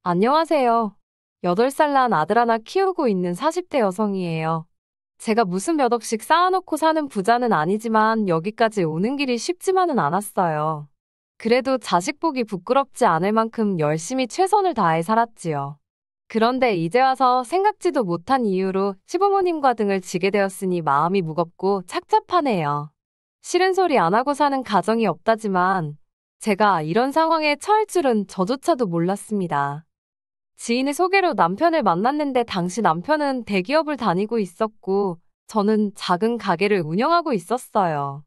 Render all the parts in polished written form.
안녕하세요. 8살 난 아들 하나 키우고 있는 40대 여성이에요. 제가 무슨 몇 억씩 쌓아놓고 사는 부자는 아니지만 여기까지 오는 길이 쉽지만은 않았어요. 그래도 자식 보기 부끄럽지 않을 만큼 열심히 최선을 다해 살았지요. 그런데 이제 와서 생각지도 못한 이유로 시부모님과 등을 지게 되었으니 마음이 무겁고 착잡하네요. 싫은 소리 안 하고 사는 가정이 없다지만 제가 이런 상황에 처할 줄은 저조차도 몰랐습니다. 지인의 소개로 남편을 만났는데 당시 남편은 대기업을 다니고 있었고 저는 작은 가게를 운영하고 있었어요.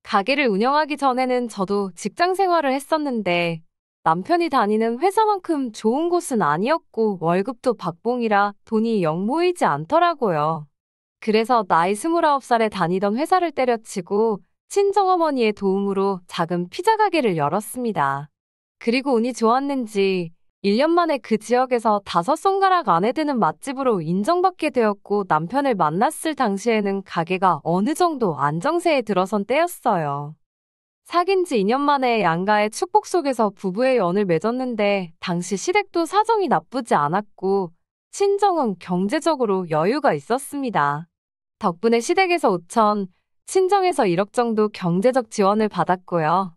가게를 운영하기 전에는 저도 직장 생활을 했었는데 남편이 다니는 회사만큼 좋은 곳은 아니었고 월급도 박봉이라 돈이 영 모이지 않더라고요. 그래서 나이 29살에 다니던 회사를 때려치고 친정어머니의 도움으로 작은 피자 가게를 열었습니다. 그리고 운이 좋았는지 1년 만에 그 지역에서 5손가락 안에 드는 맛집으로 인정받게 되었고 남편을 만났을 당시에는 가게가 어느 정도 안정세에 들어선 때였어요. 사귄 지 2년 만에 양가의 축복 속에서 부부의 연을 맺었는데 당시 시댁도 사정이 나쁘지 않았고 친정은 경제적으로 여유가 있었습니다. 덕분에 시댁에서 5천, 친정에서 1억 정도 경제적 지원을 받았고요.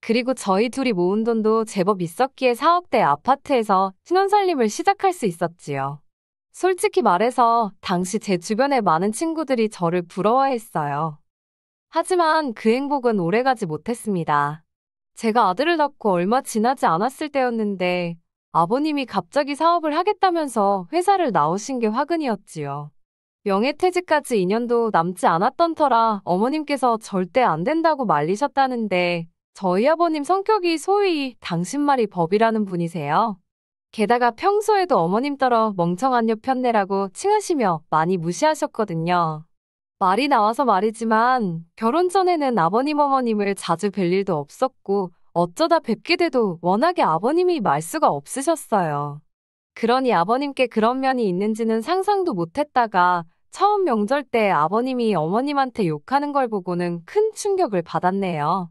그리고 저희 둘이 모은 돈도 제법 있었기에 4억대 아파트에서 신혼살림을 시작할 수 있었지요. 솔직히 말해서 당시 제 주변의 많은 친구들이 저를 부러워했어요. 하지만 그 행복은 오래가지 못했습니다. 제가 아들을 낳고 얼마 지나지 않았을 때였는데 아버님이 갑자기 사업을 하겠다면서 회사를 나오신 게 화근이었지요. 명예퇴직까지 2년도 남지 않았던 터라 어머님께서 절대 안 된다고 말리셨다는데 저희 아버님 성격이 소위 당신 말이 법이라는 분이세요. 게다가 평소에도 어머님 따라 멍청한 녀 편내라고 칭하시며 많이 무시하셨거든요. 말이 나와서 말이지만 결혼 전에는 아버님 어머님을 자주 뵐 일도 없었고 어쩌다 뵙게 돼도 워낙에 아버님이 말수가 없으셨어요. 그러니 아버님께 그런 면이 있는지는 상상도 못했다가 처음 명절 때 아버님이 어머님한테 욕하는 걸 보고는 큰 충격을 받았네요.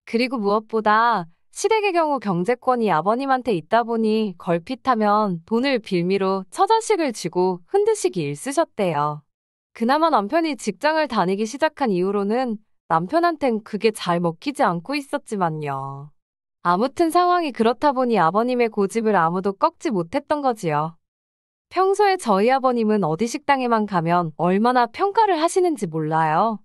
그리고 무엇보다 시댁의 경우 경제권이 아버님한테 있다 보니 걸핏하면 돈을 빌미로 처자식을 쥐고 흔드시기 일쑤셨대요. 그나마 남편이 직장을 다니기 시작한 이후로는 남편한텐 그게 잘 먹히지 않고 있었지만요. 아무튼 상황이 그렇다 보니 아버님의 고집을 아무도 꺾지 못했던 거지요. 평소에 저희 아버님은 어디 식당에만 가면 얼마나 평가를 하시는지 몰라요.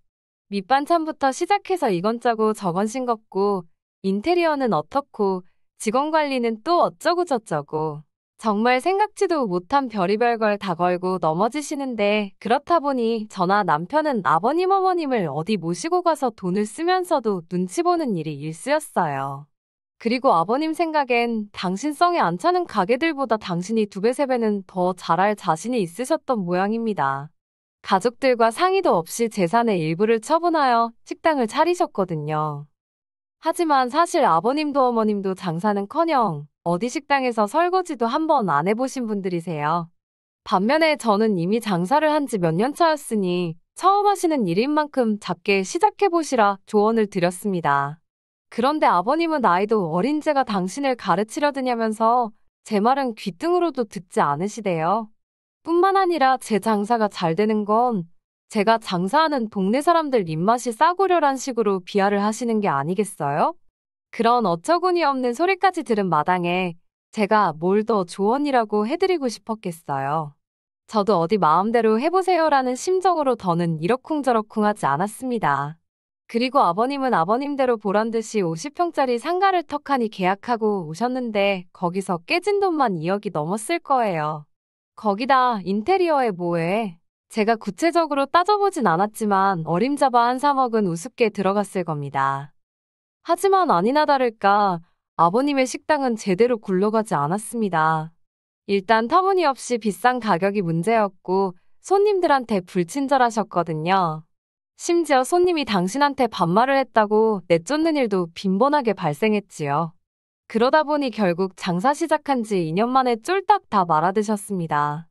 밑반찬부터 시작해서 이건 짜고 저건 싱겁고 인테리어는 어떻고 직원 관리는 또 어쩌고 저쩌고 정말 생각지도 못한 별의별 걸 다 걸고 넘어지시는데 그렇다 보니 저나 남편은 아버님 어머님을 어디 모시고 가서 돈을 쓰면서도 눈치 보는 일이 일쑤였어요. 그리고 아버님 생각엔 당신 성에 안 차는 가게들보다 당신이 2배, 3배는 더 잘할 자신이 있으셨던 모양입니다. 가족들과 상의도 없이 재산의 일부를 처분하여 식당을 차리셨거든요. 하지만 사실 아버님도 어머님도 장사는커녕 어디 식당에서 설거지도 한번 안 해보신 분들이세요. 반면에 저는 이미 장사를 한 지 몇 년 차였으니 처음 하시는 일인 만큼 작게 시작해보시라 조언을 드렸습니다. 그런데 아버님은 나이도 어린 제가 당신을 가르치려 드냐면서 제 말은 귓등으로도 듣지 않으시대요. 뿐만 아니라 제 장사가 잘 되는 건 제가 장사하는 동네 사람들 입맛이 싸구려란 식으로 비하를 하시는 게 아니겠어요? 그런 어처구니 없는 소리까지 들은 마당에 제가 뭘 더 조언이라고 해드리고 싶었겠어요. 저도 어디 마음대로 해보세요라는 심정으로 더는 이러쿵저러쿵 하지 않았습니다. 그리고 아버님은 아버님대로 보란듯이 50평짜리 상가를 턱하니 계약하고 오셨는데 거기서 깨진 돈만 2억이 넘었을 거예요. 거기다 인테리어에 뭐해? 제가 구체적으로 따져보진 않았지만 어림잡아 한 3억은 우습게 들어갔을 겁니다. 하지만 아니나 다를까 아버님의 식당은 제대로 굴러가지 않았습니다. 일단 터무니없이 비싼 가격이 문제였고 손님들한테 불친절하셨거든요. 심지어 손님이 당신한테 반말을 했다고 내쫓는 일도 빈번하게 발생했지요. 그러다 보니 결국 장사 시작한 지 2년 만에 쫄딱 다 말아드셨습니다.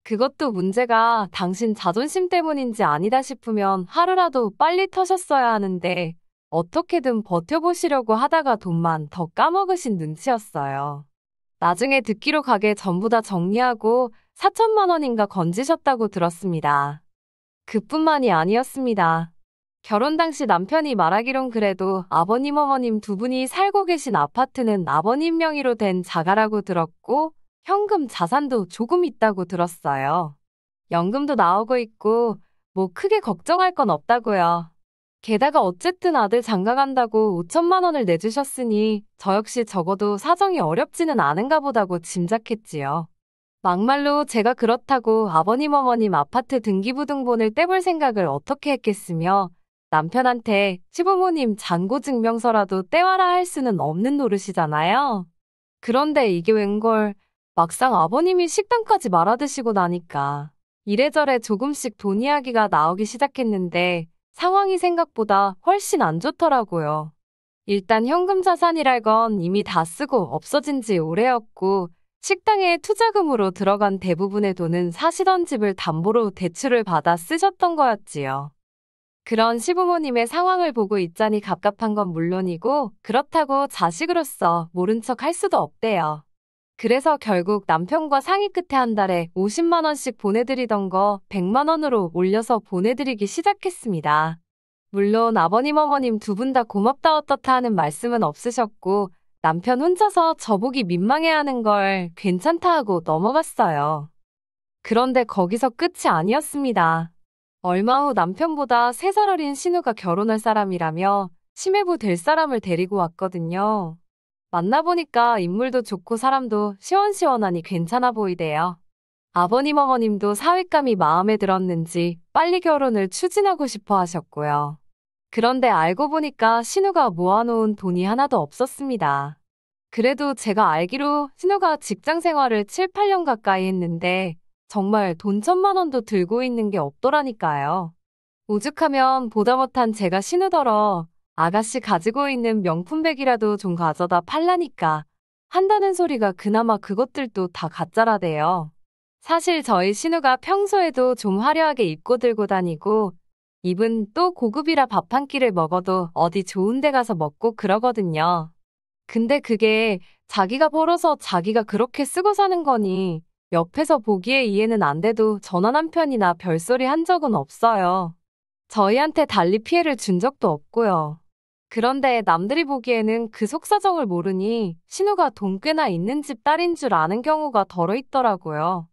그것도 문제가 당신 자존심 때문인지 아니다 싶으면 하루라도 빨리 터셨어야 하는데 어떻게든 버텨보시려고 하다가 돈만 더 까먹으신 눈치였어요. 나중에 듣기로 가게 전부 다 정리하고 4천만 원인가 건지셨다고 들었습니다. 그뿐만이 아니었습니다. 결혼 당시 남편이 말하기론 그래도 아버님 어머님 두 분이 살고 계신 아파트는 아버님 명의로 된 자가라고 들었고 현금 자산도 조금 있다고 들었어요. 연금도 나오고 있고 뭐 크게 걱정할 건 없다고요. 게다가 어쨌든 아들 장가 간다고 5천만 원을 내주셨으니 저 역시 적어도 사정이 어렵지는 않은가 보다고 짐작했지요. 막말로 제가 그렇다고 아버님 어머님 아파트 등기부등본을 떼볼 생각을 어떻게 했겠으며 남편한테 시부모님 잔고증명서라도 떼와라 할 수는 없는 노릇이잖아요. 그런데 이게 웬걸 막상 아버님이 식당까지 말아드시고 나니까 이래저래 조금씩 돈 이야기가 나오기 시작했는데 상황이 생각보다 훨씬 안 좋더라고요. 일단 현금 자산이랄 건 이미 다 쓰고 없어진 지 오래였고 식당에 투자금으로 들어간 대부분의 돈은 사시던 집을 담보로 대출을 받아 쓰셨던 거였지요. 그런 시부모님의 상황을 보고 있자니 갑갑한 건 물론이고 그렇다고 자식으로서 모른 척 할 수도 없대요. 그래서 결국 남편과 상의 끝에 한 달에 50만 원씩 보내드리던 거 100만 원으로 올려서 보내드리기 시작했습니다. 물론 아버님 어머님 두 분 다 고맙다 어떻다 하는 말씀은 없으셨고 남편 혼자서 저보기 민망해하는 걸 괜찮다 하고 넘어갔어요. 그런데 거기서 끝이 아니었습니다. 얼마 후 남편보다 3살 어린 신우가 결혼할 사람이라며 시매부 될 사람을 데리고 왔거든요. 만나보니까 인물도 좋고 사람도 시원시원하니 괜찮아 보이대요. 아버님 어머님도 사윗감이 마음에 들었는지 빨리 결혼을 추진하고 싶어 하셨고요. 그런데 알고 보니까 신우가 모아놓은 돈이 하나도 없었습니다. 그래도 제가 알기로 신우가 직장 생활을 7, 8년 가까이 했는데 정말 돈 1,000만 원도 들고 있는 게 없더라니까요. 오죽하면 보다 못한 제가 신우더러 아가씨 가지고 있는 명품백이라도 좀 가져다 팔라니까 한다는 소리가 그나마 그것들도 다 가짜라대요. 사실 저희 신우가 평소에도 좀 화려하게 입고 들고 다니고 입은 또 고급이라 밥 한 끼를 먹어도 어디 좋은 데 가서 먹고 그러거든요. 근데 그게 자기가 벌어서 자기가 그렇게 쓰고 사는 거니 옆에서 보기에 이해는 안 돼도 전화 남편이나 별소리 한 적은 없어요. 저희한테 달리 피해를 준 적도 없고요. 그런데 남들이 보기에는 그 속사정을 모르니 신우가 돈 꽤나 있는 집 딸인 줄 아는 경우가 덜어 있더라고요.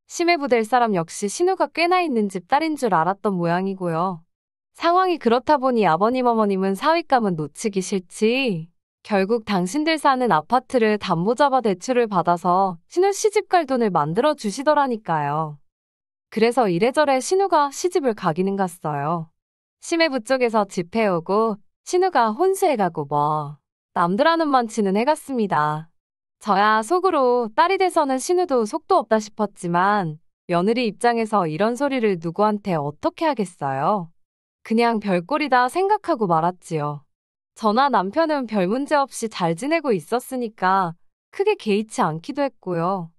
시매부 될 사람 역시 신우가 꽤나 있는 집 딸인 줄 알았던 모양이고요. 상황이 그렇다 보니 아버님 어머님은 사윗감은 놓치기 싫지. 결국 당신들 사는 아파트를 담보 잡아 대출을 받아서 신우 시집갈 돈을 만들어 주시더라니까요. 그래서 이래저래 신우가 시집을 가기는 갔어요. 시매부 쪽에서 집 해오고 신우가 혼수해 가고 뭐 남들 하는 만치는 해갔습니다. 저야 속으로 딸이 돼서는 신우도 속도 없다 싶었지만 며느리 입장에서 이런 소리를 누구한테 어떻게 하겠어요. 그냥 별꼴이다 생각하고 말았지요. 저나 남편은 별 문제 없이 잘 지내고 있었으니까 크게 개의치 않기도 했고요.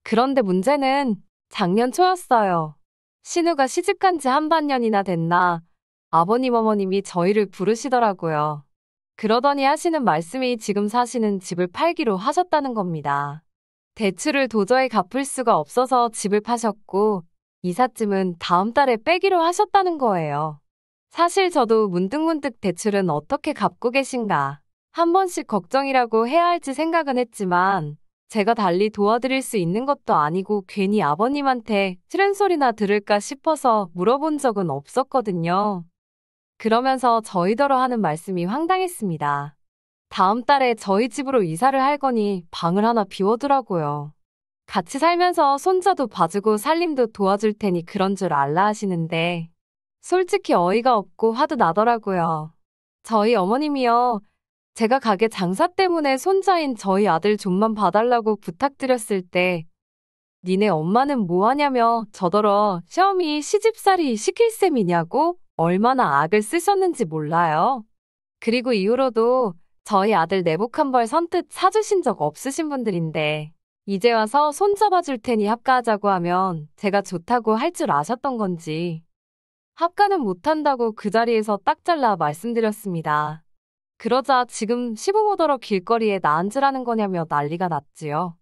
그런데 문제는 작년 초였어요. 신우가 시집간 지 한반년이나 됐나 아버님 어머님이 저희를 부르시더라고요. 그러더니 하시는 말씀이 지금 사시는 집을 팔기로 하셨다는 겁니다. 대출을 도저히 갚을 수가 없어서 집을 파셨고 이삿짐은 다음 달에 빼기로 하셨다는 거예요. 사실 저도 문득문득 대출은 어떻게 갚고 계신가 한 번씩 걱정이라고 해야 할지 생각은 했지만 제가 달리 도와드릴 수 있는 것도 아니고 괜히 아버님한테 싫은 소리나 들을까 싶어서 물어본 적은 없었거든요. 그러면서 저희더러 하는 말씀이 황당했습니다. 다음 달에 저희 집으로 이사를 할 거니 방을 하나 비워두라고요. 같이 살면서 손자도 봐주고 살림도 도와줄 테니 그런 줄 알라 하시는데 솔직히 어이가 없고 화도 나더라고요. 저희 어머님이요. 제가 가게 장사 때문에 손자인 저희 아들 좀만 봐달라고 부탁드렸을 때 니네 엄마는 뭐하냐며 저더러 시어미 시집살이 시킬 셈이냐고 얼마나 악을 쓰셨는지 몰라요. 그리고 이후로도 저희 아들 내복 한 벌 선뜻 사주신 적 없으신 분들인데 이제 와서 손잡아줄 테니 합가하자고 하면 제가 좋다고 할 줄 아셨던 건지 합가는 못한다고 그 자리에서 딱 잘라 말씀드렸습니다. 그러자 지금 시부모더러 길거리에 나 앉으라는 거냐며 난리가 났지요.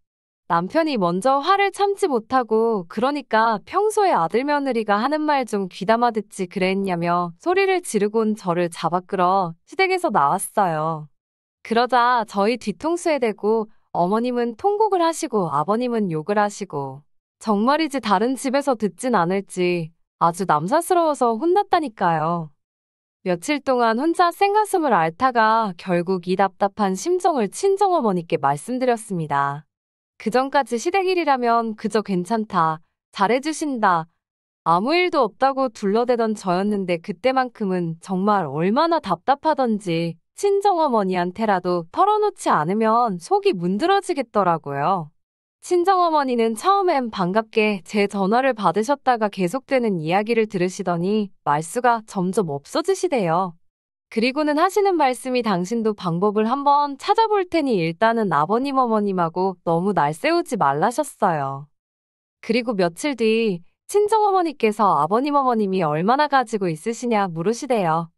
남편이 먼저 화를 참지 못하고 그러니까 평소에 아들 며느리가 하는 말 좀 귀담아 듣지 그랬냐며 소리를 지르곤 저를 잡아 끌어 시댁에서 나왔어요. 그러자 저희 뒤통수에 대고 어머님은 통곡을 하시고 아버님은 욕을 하시고 정말이지 다른 집에서 듣진 않을지 아주 남사스러워서 혼났다니까요. 며칠 동안 혼자 생가슴을 앓다가 결국 이 답답한 심정을 친정어머니께 말씀드렸습니다. 그전까지 시댁 일이라면 그저 괜찮다, 잘해주신다, 아무 일도 없다고 둘러대던 저였는데 그때만큼은 정말 얼마나 답답하던지 친정어머니한테라도 털어놓지 않으면 속이 문드러지겠더라고요. 친정어머니는 처음엔 반갑게 제 전화를 받으셨다가 계속되는 이야기를 들으시더니 말수가 점점 없어지시대요. 그리고는 하시는 말씀이 당신도 방법을 한번 찾아볼 테니 일단은 아버님 어머님하고 너무 날 세우지 말라셨어요. 그리고 며칠 뒤 친정어머니께서 아버님 어머님이 얼마나 가지고 있으시냐 물으시대요.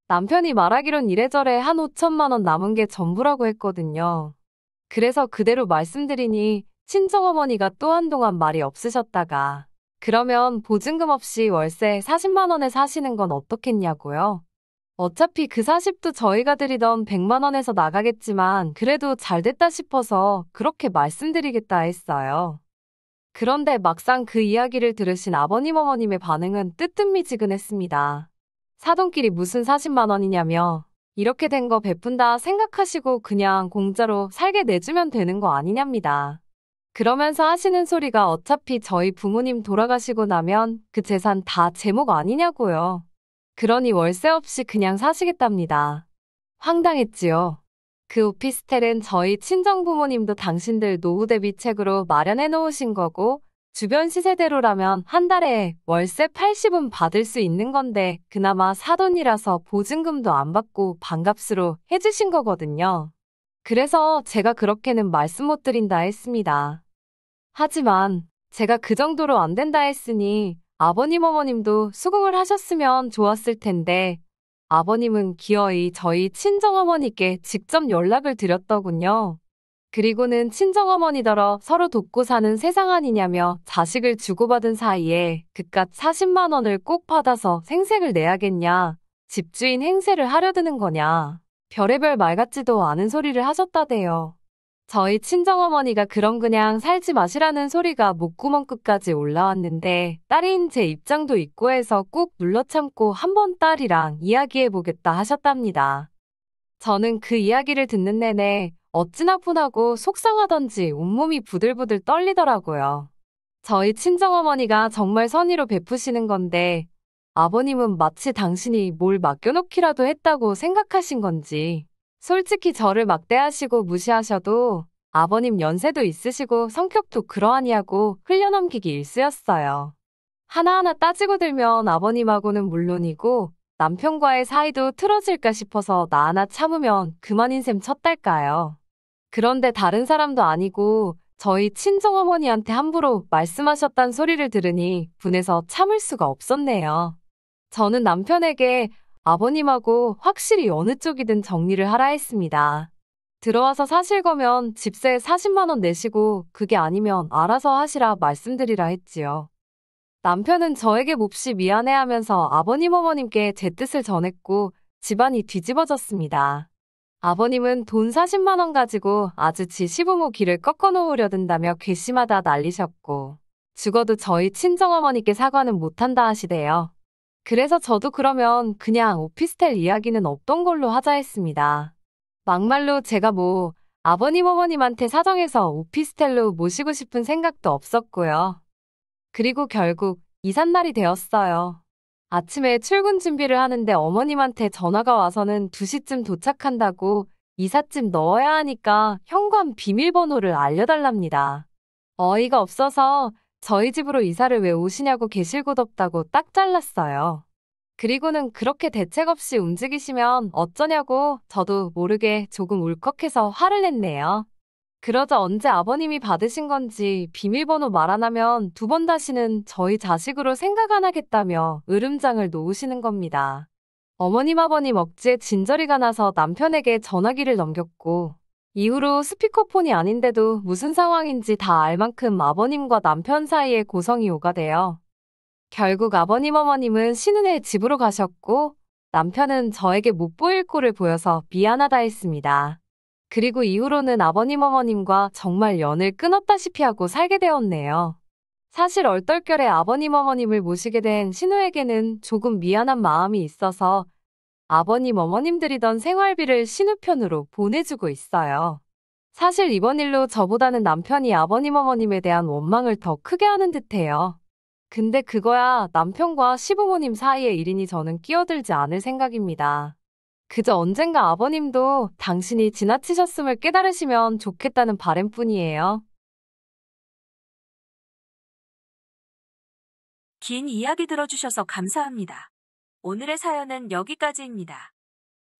남편이 말하기론 이래저래 한 5천만 원 남은 게 전부라고 했거든요. 그래서 그대로 말씀드리니 친정어머니가 또 한동안 말이 없으셨다가 그러면 보증금 없이 월세 40만 원에 사시는 건 어떻겠냐고요. 어차피 그 40도 저희가 드리던 100만 원에서 나가겠지만 그래도 잘됐다 싶어서 그렇게 말씀드리겠다 했어요. 그런데 막상 그 이야기를 들으신 아버님 어머님의 반응은 뜨뜻미지근했습니다. 사돈끼리 무슨 40만 원이냐며 이렇게 된 거 베푼다 생각하시고 그냥 공짜로 살게 내주면 되는 거 아니냐입니다. 그러면서 하시는 소리가 어차피 저희 부모님 돌아가시고 나면 그 재산 다 제목 아니냐고요. 그러니 월세 없이 그냥 사시겠답니다. 황당했지요. 그 오피스텔은 저희 친정부모님도 당신들 노후 대비책으로 마련해 놓으신 거고 주변 시세대로라면 한 달에 월세 80은 받을 수 있는 건데 그나마 사돈이라서 보증금도 안 받고 반값으로 해주신 거거든요. 그래서 제가 그렇게는 말씀 못 드린다 했습니다. 하지만 제가 그 정도로 안 된다 했으니 아버님 어머님도 수긍을 하셨으면 좋았을 텐데 아버님은 기어이 저희 친정어머니께 직접 연락을 드렸더군요. 그리고는 친정어머니더러 서로 돕고 사는 세상 아니냐며 자식을 주고받은 사이에 그깟 40만 원을 꼭 받아서 생색을 내야겠냐, 집주인 행세를 하려드는 거냐, 별의별 말 같지도 않은 소리를 하셨다대요. 저희 친정어머니가 그럼 그냥 살지 마시라는 소리가 목구멍 끝까지 올라왔는데 딸인 제 입장도 있고 해서 꾹 눌러 참고 한번 딸이랑 이야기해보겠다 하셨답니다. 저는 그 이야기를 듣는 내내 어찌나 분하고 속상하던지 온몸이 부들부들 떨리더라고요. 저희 친정어머니가 정말 선의로 베푸시는 건데 아버님은 마치 당신이 뭘 맡겨놓기라도 했다고 생각하신 건지 솔직히 저를 막대하시고 무시하셔도 아버님 연세도 있으시고 성격도 그러하냐고 흘려넘기기 일쑤였어요. 하나하나 따지고 들면 아버님하고는 물론이고 남편과의 사이도 틀어질까 싶어서 나 하나 참으면 그만인 셈 쳤달까요. 그런데 다른 사람도 아니고 저희 친정어머니한테 함부로 말씀하셨단 소리를 들으니 분해서 참을 수가 없었네요. 저는 남편에게 아버님하고 확실히 어느 쪽이든 정리를 하라 했습니다. 들어와서 사실 거면 집세 40만 원 내시고 그게 아니면 알아서 하시라 말씀드리라 했지요. 남편은 저에게 몹시 미안해하면서 아버님 어머님께 제 뜻을 전했고 집안이 뒤집어졌습니다. 아버님은 돈 40만 원 가지고 아주 지 시부모 길을 꺾어 놓으려 든다며 괘씸하다 난리셨고 죽어도 저희 친정어머니께 사과는 못한다 하시대요. 그래서 저도 그러면 그냥 오피스텔 이야기는 없던 걸로 하자 했습니다. 막말로 제가 뭐 아버님 어머님한테 사정해서 오피스텔로 모시고 싶은 생각도 없었고요. 그리고 결국 이삿날이 되었어요. 아침에 출근 준비를 하는데 어머님한테 전화가 와서는 2시쯤 도착한다고 이삿짐 넣어야 하니까 현관 비밀번호를 알려달랍니다. 어이가 없어서 저희 집으로 이사를 왜 오시냐고 계실 곳 없다고 딱 잘랐어요. 그리고는 그렇게 대책 없이 움직이시면 어쩌냐고 저도 모르게 조금 울컥해서 화를 냈네요. 그러자 언제 아버님이 받으신 건지 비밀번호 말 안 하면 2번 다시는 저희 자식으로 생각 안 하겠다며 으름장을 놓으시는 겁니다. 어머님 아버님 억지에 진저리가 나서 남편에게 전화기를 넘겼고 이후로 스피커폰이 아닌데도 무슨 상황인지 다 알 만큼 아버님과 남편 사이에 고성이 오가돼요. 결국 아버님 어머님은 신혼에 집으로 가셨고 남편은 저에게 못 보일 꼴을 보여서 미안하다 했습니다. 그리고 이후로는 아버님 어머님과 정말 연을 끊었다시피 하고 살게 되었네요. 사실 얼떨결에 아버님 어머님을 모시게 된 신우에게는 조금 미안한 마음이 있어서 아버님 어머님들이던 생활비를 신우편으로 보내주고 있어요. 사실 이번 일로 저보다는 남편이 아버님 어머님에 대한 원망을 더 크게 하는 듯해요. 근데 그거야 남편과 시부모님 사이의 일이니 저는 끼어들지 않을 생각입니다. 그저 언젠가 아버님도 당신이 지나치셨음을 깨달으시면 좋겠다는 바람뿐이에요. 긴 이야기 들어주셔서 감사합니다. 오늘의 사연은 여기까지입니다.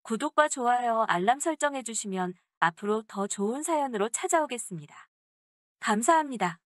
구독과 좋아요, 알람 설정해주시면 앞으로 더 좋은 사연으로 찾아오겠습니다. 감사합니다.